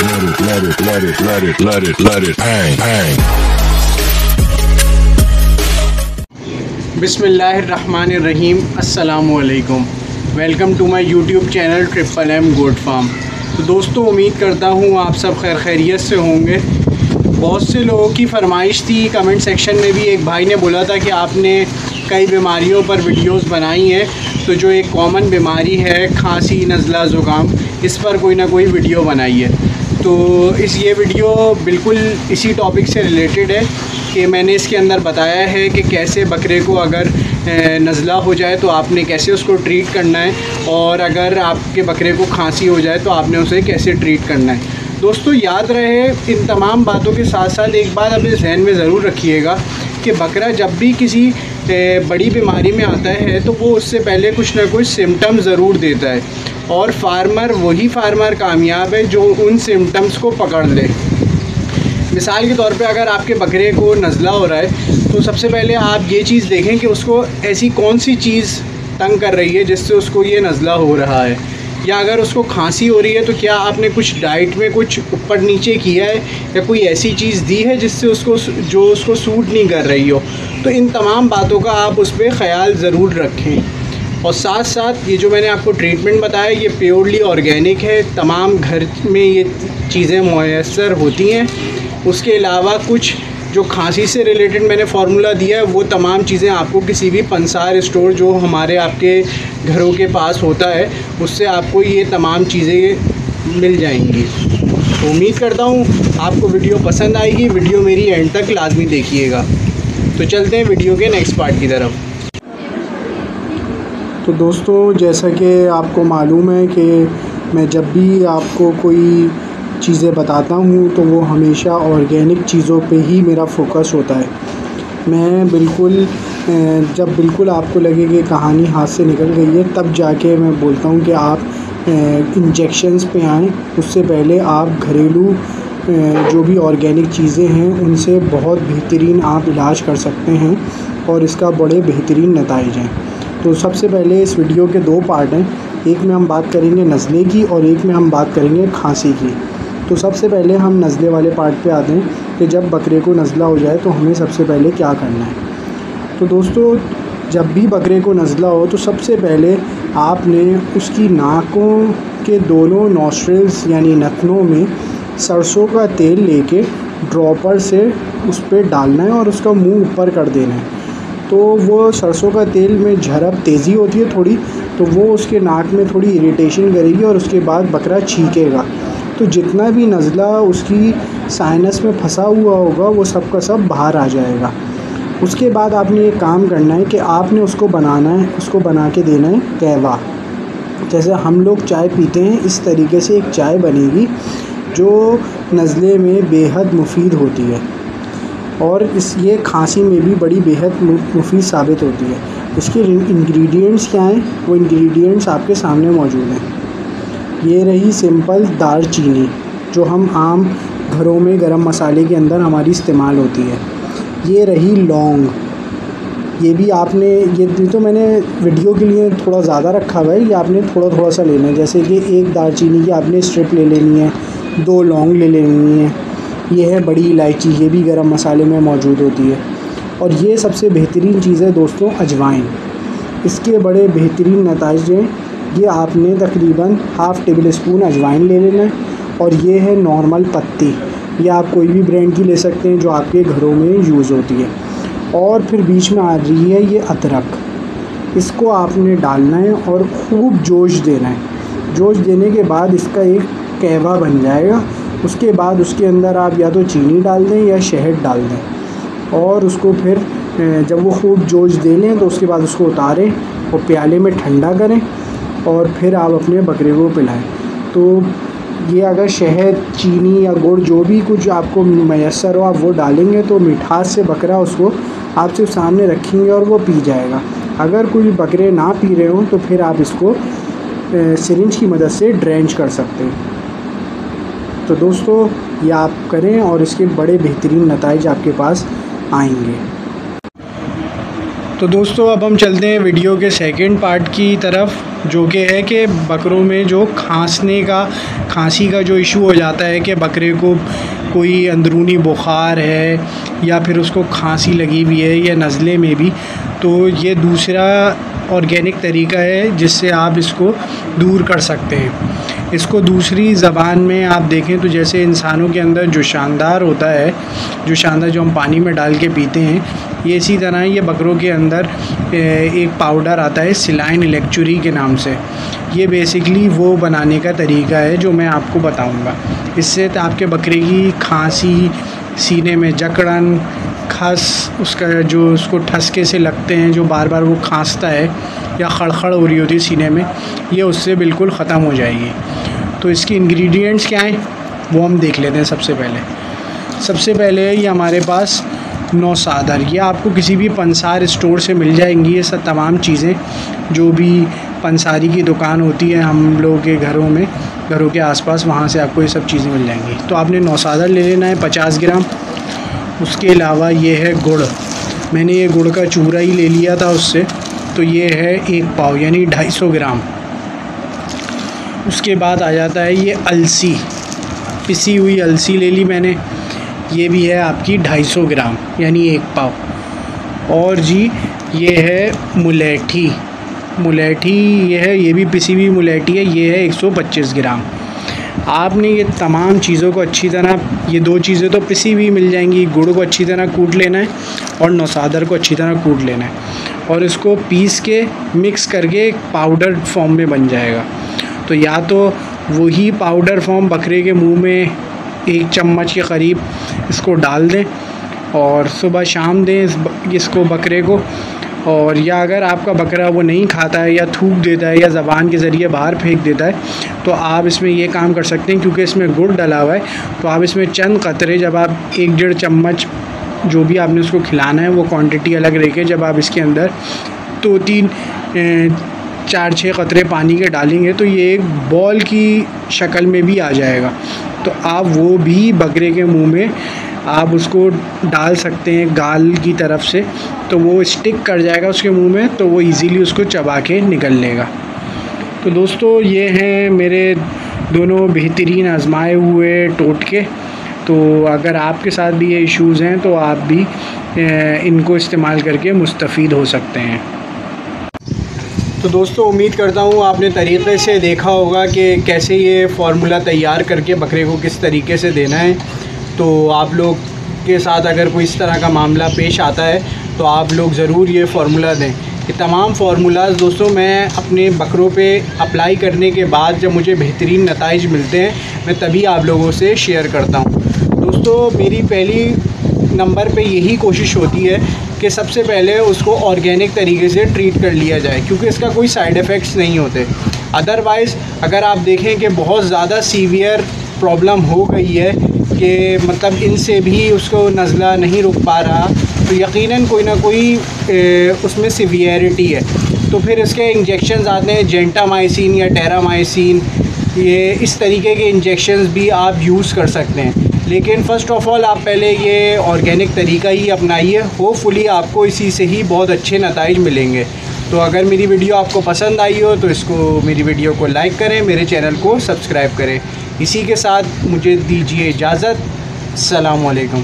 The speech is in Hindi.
let it hang. बिस्मिल्लाहिर्रहमानिर्रहीम, अस्सलामुअलैकुम। Welcome to my YouTube channel triple M goat farm. तो दोस्तों, उम्मीद करता हूँ आप सब खैरियत से होंगे। बहुत से लोगों की फरमाइश थी, कमेंट सेक्शन में भी एक भाई ने बोला था कि आपने कई बीमारियों पर वीडियोस बनाई हैं, तो जो एक कॉमन बीमारी है खांसी, नज़ला, ज़ुकाम, इस पर कोई ना कोई वीडियो बनाई है। तो ये वीडियो बिल्कुल इसी टॉपिक से रिलेटेड है कि मैंने इसके अंदर बताया है कि कैसे बकरे को अगर नज़ला हो जाए तो आपने कैसे उसको ट्रीट करना है, और अगर आपके बकरे को खांसी हो जाए तो आपने उसे कैसे ट्रीट करना है। दोस्तों, याद रहे इन तमाम बातों के साथ साथ एक बात अपने जहन में ज़रूर रखिएगा कि बकरा जब भी किसी बड़ी बीमारी में आता है तो वो उससे पहले कुछ ना कुछ सिम्टम्स ज़रूर देता है, और वही फार्मर कामयाब है जो उन सिम्टम्स को पकड़ ले। मिसाल के तौर पे अगर आपके बकरे को नज़ला हो रहा है तो सबसे पहले आप ये चीज़ देखें कि उसको ऐसी कौन सी चीज़ तंग कर रही है जिससे उसको ये नज़ला हो रहा है, या अगर उसको खांसी हो रही है तो क्या आपने कुछ डाइट में कुछ ऊपर नीचे किया है या कोई ऐसी चीज़ दी है जिससे उसको सूट नहीं कर रही हो। तो इन तमाम बातों का आप उस पर ख़याल ज़रूर रखें। और साथ साथ ये जो मैंने आपको ट्रीटमेंट बताया ये प्योरली ऑर्गेनिक है, तमाम घर में ये चीज़ें मुयस्सर होती हैं। उसके अलावा कुछ जो खांसी से रिलेटेड मैंने फार्मूला दिया है वो तमाम चीज़ें आपको किसी भी पंसार स्टोर जो हमारे आपके घरों के पास होता है उससे आपको ये तमाम चीज़ें मिल जाएंगी। तो उम्मीद करता हूँ आपको वीडियो पसंद आएगी। वीडियो मेरी एंड तक लाजमी देखिएगा। तो चलते हैं वीडियो के नेक्स्ट पार्ट की तरफ। तो दोस्तों, जैसा कि आपको मालूम है कि मैं जब भी आपको कोई चीज़ें बताता हूँ तो वो हमेशा ऑर्गेनिक चीज़ों पे ही मेरा फोकस होता है। मैं जब बिल्कुल आपको लगे कि कहानी हाथ से निकल गई है तब जाके मैं बोलता हूँ कि आप इंजेक्शंस पे आएँ। उससे पहले आप घरेलू जो भी ऑर्गेनिक चीज़ें हैं उनसे बहुत बेहतरीन आप इलाज कर सकते हैं और इसका बड़े बेहतरीन नताइज हैं। तो सबसे पहले इस वीडियो के दो पार्ट हैं, एक में हम बात करेंगे नज़ले की और एक में हम बात करेंगे खांसी की। तो सबसे पहले हम नज़ले वाले पार्ट पे आते हैं कि जब बकरे को नज़ला हो जाए तो हमें सबसे पहले क्या करना है। तो दोस्तों, जब भी बकरे को नज़ला हो तो सबसे पहले आपने उसकी नाकों के दोनों नॉस्ट्रिल्स यानी नथनों में सरसों का तेल लेके ड्रॉपर से उस पर डालना है और उसका मुंह ऊपर कर देना है। तो वो सरसों का तेल में झरप तेज़ी होती है थोड़ी, तो वो उसके नाक में थोड़ी इरिटेशन करेगी और उसके बाद बकरा छींकेगा। तो जितना भी नज़ला उसकी साइनस में फंसा हुआ होगा वो सब का सब बाहर आ जाएगा। उसके बाद आपने ये काम करना है कि आपने उसको बना के देना है कहवा। जैसे हम लोग चाय पीते हैं इस तरीके से एक चाय बनेगी जो नज़ले में बेहद मुफीद होती है, और ये खांसी में भी बड़ी बेहद मुफीद साबित होती है। इसके इंग्रेडिएंट्स क्या हैं, वो इंग्रेडिएंट्स आपके सामने मौजूद हैं। ये रही सिंपल दालचीनी जो हम आम घरों में गरम मसाले के अंदर हमारी इस्तेमाल होती है। ये रही लौंग, ये भी आपने ये तो मैंने वीडियो के लिए थोड़ा ज़्यादा रखा हुआ है, ये आपने थोड़ा थोड़ा सा लेना है। जैसे कि एक दालचीनी की आपने स्ट्रिप ले लेनी है, 2 लौंग ले लेनी है। ये है बड़ी इलायची, ये भी गरम मसाले में मौजूद होती है। और ये सबसे बेहतरीन चीज़ है दोस्तों अजवाइन, इसके बड़े बेहतरीन नताइज हैं। ये आपने तकरीबन हाफ़ टेबल स्पून अजवाइन ले लेना है। और ये है नॉर्मल पत्ती, ये आप कोई भी ब्रांड की ले सकते हैं जो आपके घरों में यूज़ होती है। और फिर बीच में आ रही है ये अदरक, इसको आपने डालना है और खूब जोश देना है। जोश देने के बाद इसका एक कहवा बन जाएगा। उसके बाद उसके अंदर आप या तो चीनी डाल दें या शहद डाल दें, और उसको फिर जब वो खूब जोश दे लें तो उसके बाद उसको उतारें और प्याले में ठंडा करें और फिर आप अपने बकरे को पिलाएं। तो ये अगर शहद, चीनी या गुड़ जो भी कुछ आपको मैसर हो आप वो डालेंगे तो मिठास से बकरा उसको आप सिर्फ सामने रखेंगे और वो पी जाएगा। अगर कोई बकरे ना पी रहे हों तो फिर आप इसको सिरिंज की मदद से ड्रेंच कर सकते हैं। तो दोस्तों, ये आप करें और इसके बड़े बेहतरीन नताइज आपके पास आएंगे। तो दोस्तों अब हम चलते हैं वीडियो के सेकंड पार्ट की तरफ, जो कि है कि बकरों में जो खांसी का जो इशू हो जाता है कि बकरे को कोई अंदरूनी बुखार है या फिर उसको खांसी लगी हुई है या नज़ले में भी, तो ये दूसरा ऑर्गेनिक तरीका है जिससे आप इसको दूर कर सकते हैं। इसको दूसरी ज़बान में आप देखें तो जैसे इंसानों के अंदर जो शानदार होता है, जो हम पानी में डाल के पीते हैं, ये इसी तरह ये बकरों के अंदर एक पाउडर आता है सिलाइन इलेक्चुरी के नाम से। ये बेसिकली वो बनाने का तरीका है जो मैं आपको बताऊंगा। इससे आपके बकरे की खांसी, सीने में जकड़न, खस, उसको ठसके से लगते हैं, जो बार बार वो खांसता है या खड़खड़ हो रही होती है सीने में, ये उससे बिल्कुल ख़त्म हो जाएगी। तो इसकी इंग्रेडिएंट्स क्या हैं वो हम देख लेते हैं। सबसे पहले ये हमारे पास नौसादर, ये आपको किसी भी पंसार स्टोर से मिल जाएंगी। ये सब तमाम चीज़ें जो भी पंसारी की दुकान होती है हम लोगों के घरों के आसपास, वहाँ से आपको ये सब चीज़ें मिल जाएंगी। तो आपने नौसादर ले लेना है 50 ग्राम। उसके अलावा ये है गुड़, मैंने ये गुड़ का चूरा ही ले लिया था उससे, तो ये है 1 पाव यानी 250 ग्राम। उसके बाद आ जाता है ये अलसी, पिसी हुई अलसी ले ली मैंने, ये भी है आपकी 250 ग्राम यानी 1 पाव। और जी ये है मुलेठी, ये भी पिसी हुई मुलेठी है, ये है 125 ग्राम। आपने ये तमाम चीज़ों को अच्छी तरह, ये 2 चीज़ें तो पिसी हुई मिल जाएंगी, गुड़ को अच्छी तरह कूट लेना है और नौसादर को अच्छी तरह कूट लेना है, और इसको पीस के मिक्स करके एक पाउडर फॉर्म में बन जाएगा। तो या तो वही पाउडर फॉर्म बकरे के मुंह में 1 चम्मच के करीब इसको डाल दें और सुबह शाम दें इसको बकरे को, और या अगर आपका बकरा वो नहीं खाता है या थूक देता है या ज़बान के ज़रिए बाहर फेंक देता है, तो आप इसमें ये काम कर सकते हैं, क्योंकि इसमें गुड़ डला हुआ है, तो आप इसमें चंद कतरे, जब आप 1-1.5 चम्मच जो भी आपने उसको खिलाना है वो क्वांटिटी अलग रखे, जब आप इसके अंदर 2-3 4-6 कतरे पानी के डालेंगे तो ये एक बॉल की शक्ल में भी आ जाएगा। तो आप वो भी बकरे के मुंह में आप उसको डाल सकते हैं गाल की तरफ से, तो वो स्टिक कर जाएगा उसके मुंह में, तो वो इजीली उसको चबा के निकल लेगा। तो दोस्तों ये हैं मेरे दोनों बेहतरीन आजमाए हुए टोटके। तो अगर आपके साथ भी ये इश्यूज़ हैं तो आप भी इनको इस्तेमाल करके मुस्तफ़ीद हो सकते हैं। तो दोस्तों उम्मीद करता हूँ आपने तरीक़े से देखा होगा कि कैसे ये फ़ॉर्मूला तैयार करके बकरे को किस तरीके से देना है। तो आप लोग के साथ अगर कोई इस तरह का मामला पेश आता है तो आप लोग ज़रूर ये फ़ॉर्मूला दें। ये तमाम फार्मूलाज़ दोस्तों मैं अपने बकरों पे अप्लाई करने के बाद जब मुझे बेहतरीन नताइज मिलते हैं मैं तभी आप लोगों से शेयर करता हूँ। दोस्तों मेरी पहली नंबर पे यही कोशिश होती है कि सबसे पहले उसको ऑर्गेनिक तरीके से ट्रीट कर लिया जाए, क्योंकि इसका कोई साइड इफ़ेक्ट्स नहीं होते। अदरवाइज़ अगर आप देखें कि बहुत ज़्यादा सीवियर प्रॉब्लम हो गई है कि मतलब इनसे भी उसको नज़ला नहीं रुक पा रहा, तो यकीनन कोई ना कोई उसमें सीवियरिटी है। तो फिर इसके इंजेक्शंस आते हैं, जेंटामाइसिन या टेरामाइसिन, ये इस तरीके के इंजेक्शंस भी आप यूज़ कर सकते हैं। लेकिन फ़र्स्ट ऑफ़ ऑल आप पहले ये ऑर्गेनिक तरीका ही अपनाइए, होपफुली आपको इसी से ही बहुत अच्छे नताइज मिलेंगे। तो अगर मेरी वीडियो आपको पसंद आई हो तो मेरी वीडियो को लाइक करें, मेरे चैनल को सब्सक्राइब करें। इसी के साथ मुझे दीजिए इजाज़त। अस्सलामु अलैकुम।